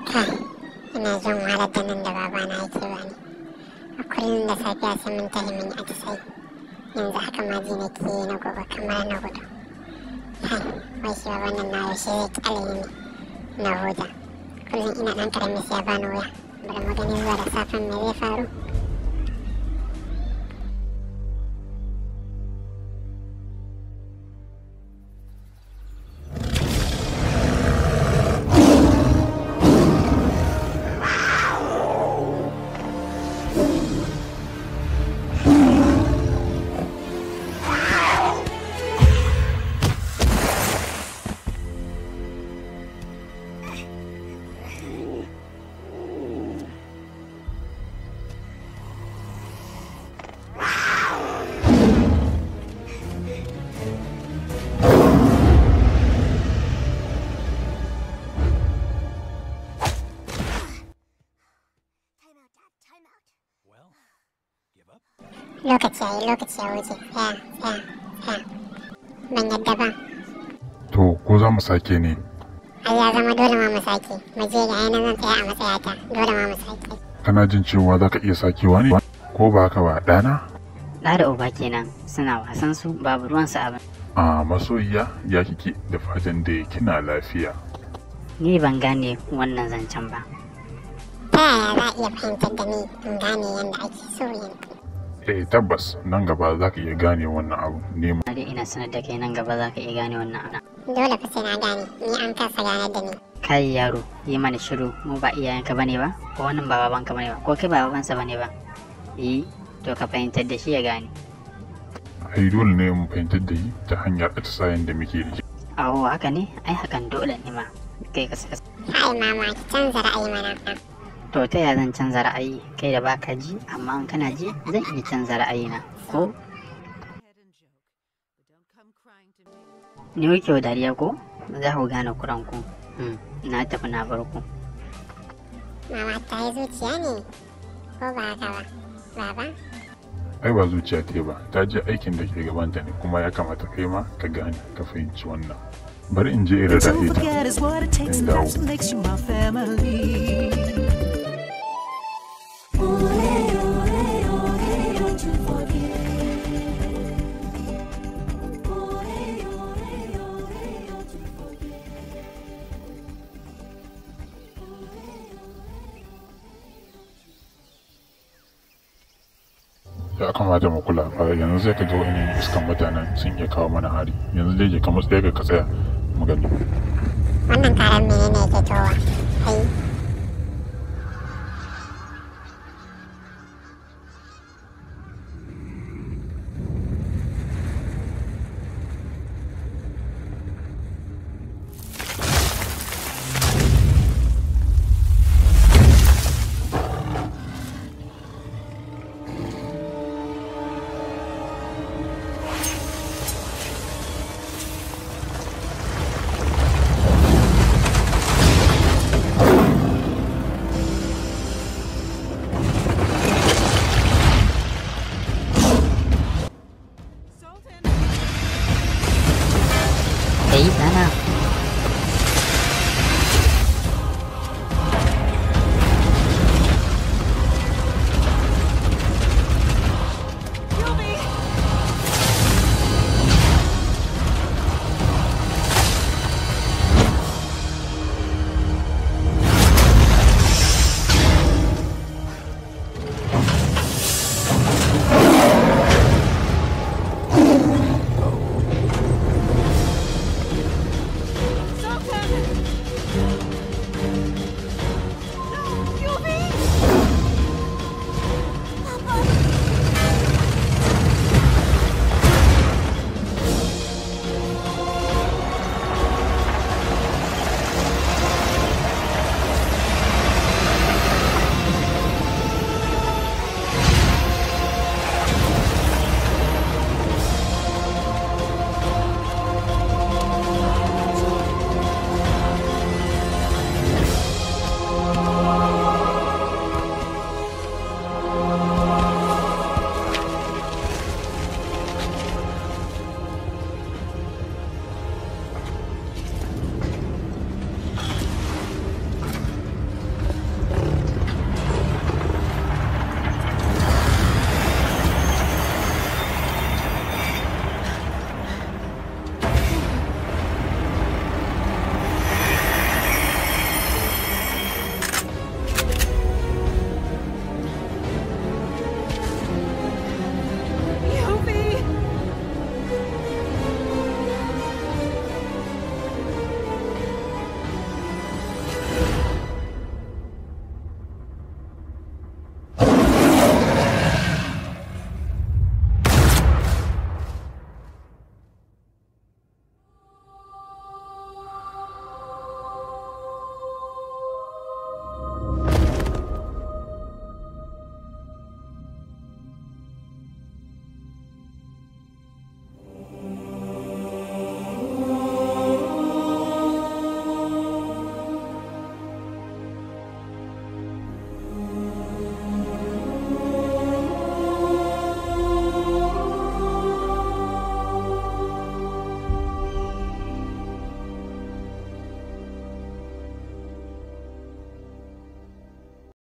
Kai, ina jin wahalar da nan da babana yake bani. A kullum da safiya sai mun tahi mun yi atisai. Yanzu haka ma ji nake yi na gobe kamar na gudu. Kai, wai shi baban nan na yaushe zai ƙyale ni na huta. Kullum ina ɗan ƙarami sai ya bani wuya. Bari mu gani zuwa da safen me zai faru. Lokaci ya wuce, tsaya. Ban yadda ba. To, ko za mu sake ne? Ai ya zama dole ma mu sake. Mu je ga yanar zan tsaya a matsayata. Dole ma mu sake. Kana jin cewa za ka iya sakewa ne? Ko ba haka ba, ɗana? Ɗa da uba kenan suna wasan su babu ruwansu abin. A masoyiya ya kike da fatan da kina lafiya. Ni ban gane wannan zancen ba. Ta yaya za a iya fahimtar da ni in gane yadda ake so yanzu? Tabbas nan gaba za ka iya gane wannan abu ne ma. Ina sanar da kai nan gaba za ka iya gane wannan abu. Dole fa sai na gane, ni an kasa ganar da ni. Kai yaro, yi mana shiru, mu ba iyayenka bane ba? Ko wannan ba babanka bane ba? Ko kai ba babansa bane ba? To ka fahimtar da shi ya gane. Ai dole ne mu fahimtar da shi ta hanyar atisayen da muke da shi. Awo haka ne? Ai hakan dole ne ma. Kai ka saka. Ai mama, ki canza ra'ayi mana. To ta yaya zan canza ra'ayi kai da baka ji amma in kana ji zan iya canza ra'ayina ko? Ni kuke wa dariya ko? Za ku gane kuranku. Na tafi na bar ku. Mama ta yi zuciya ne ko ba haka ba? Baba? Ai ba zuciya ta ba, ta je aikin da ke gabanta ne kuma ya kamata kai ma ka gane ka fahimci wannan. Bari in je irin ra'ayi ta in dawo. Ya kamata mu kula fa yanzu sai ka ga wani iskan mutanen sun iya kawo mana hari yanzu dai je ka matsaye ka tsaya mu gani. Wannan karan menene yake towa